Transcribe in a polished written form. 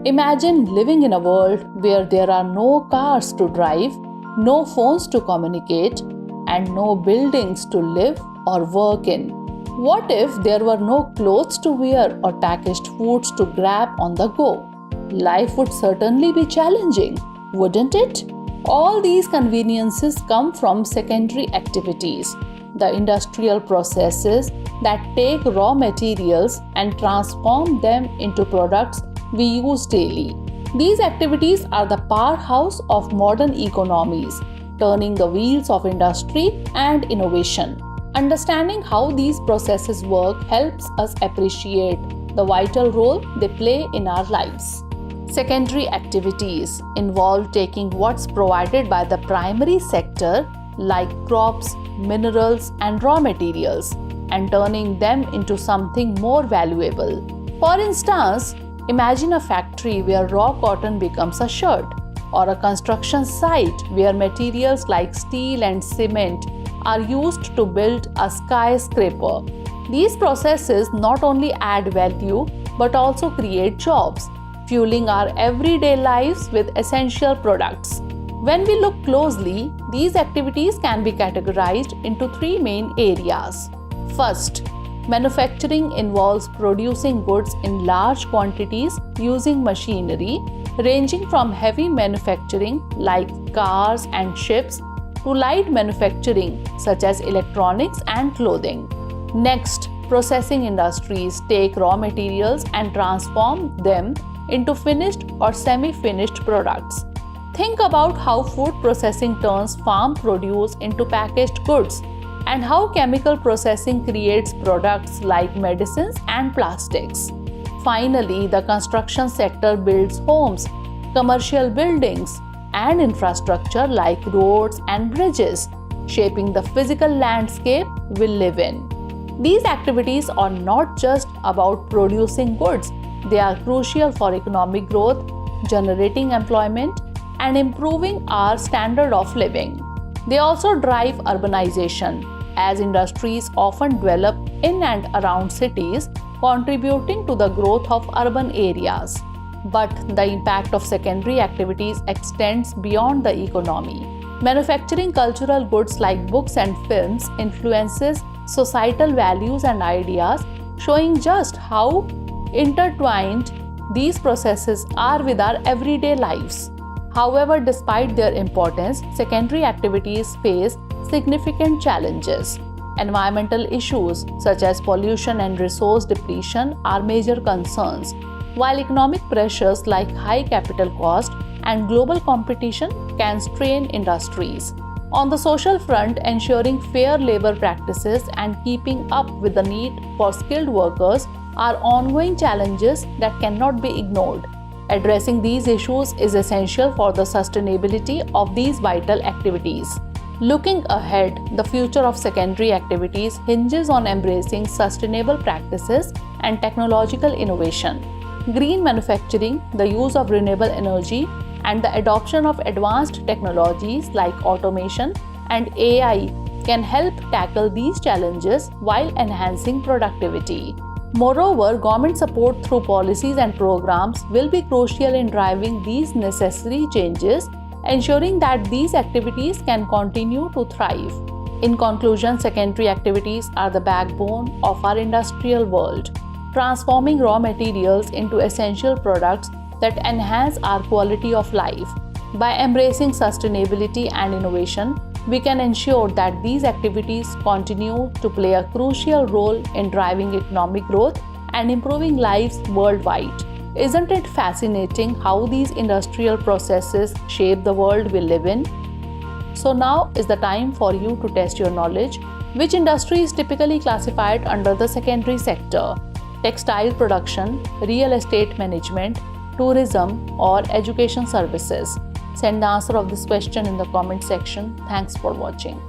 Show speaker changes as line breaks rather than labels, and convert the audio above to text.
Imagine living in a world where there are no cars to drive, no phones to communicate, and no buildings to live or work in. What if there were no clothes to wear or packaged foods to grab on the go? Life would certainly be challenging, wouldn't it? All these conveniences come from secondary activities, the industrial processes that take raw materials and transform them into products we use daily. These activities are the powerhouse of modern economies, turning the wheels of industry and innovation. Understanding how these processes work helps us appreciate the vital role they play in our lives. Secondary activities involve taking what's provided by the primary sector, like crops, minerals, and raw materials, and turning them into something more valuable. For instance, imagine a factory where raw cotton becomes a shirt, or a construction site where materials like steel and cement are used to build a skyscraper. These processes not only add value but also create jobs, fueling our everyday lives with essential products. When we look closely, these activities can be categorized into three main areas. First, manufacturing involves producing goods in large quantities using machinery, ranging from heavy manufacturing like cars and ships to light manufacturing such as electronics and clothing. Next, processing industries take raw materials and transform them into finished or semi-finished products. Think about how food processing turns farm produce into packaged goods, and how chemical processing creates products like medicines and plastics. Finally, the construction sector builds homes, commercial buildings, and infrastructure like roads and bridges, shaping the physical landscape we live in. These activities are not just about producing goods, they are crucial for economic growth, generating employment, and improving our standard of living. They also drive urbanization, as industries often develop in and around cities, contributing to the growth of urban areas. But the impact of secondary activities extends beyond the economy. Manufacturing cultural goods like books and films influences societal values and ideas, showing just how intertwined these processes are with our everyday lives. However, despite their importance, secondary activities face significant challenges. Environmental issues such as pollution and resource depletion are major concerns, while economic pressures like high capital cost and global competition can strain industries. On the social front, ensuring fair labor practices and keeping up with the need for skilled workers are ongoing challenges that cannot be ignored. Addressing these issues is essential for the sustainability of these vital activities. Looking ahead, the future of secondary activities hinges on embracing sustainable practices and technological innovation. Green manufacturing, the use of renewable energy, and the adoption of advanced technologies like automation and AI can help tackle these challenges while enhancing productivity. Moreover, government support through policies and programs will be crucial in driving these necessary changes, ensuring that these activities can continue to thrive. In conclusion, secondary activities are the backbone of our industrial world, transforming raw materials into essential products that enhance our quality of life. By embracing sustainability and innovation, we can ensure that these activities continue to play a crucial role in driving economic growth and improving lives worldwide. Isn't it fascinating how these industrial processes shape the world we live in? So now is the time for you to test your knowledge. Which industry is typically classified under the secondary sector? Textile production, real estate management, tourism, or education services? Send the answer of this question in the comment section. Thanks for watching.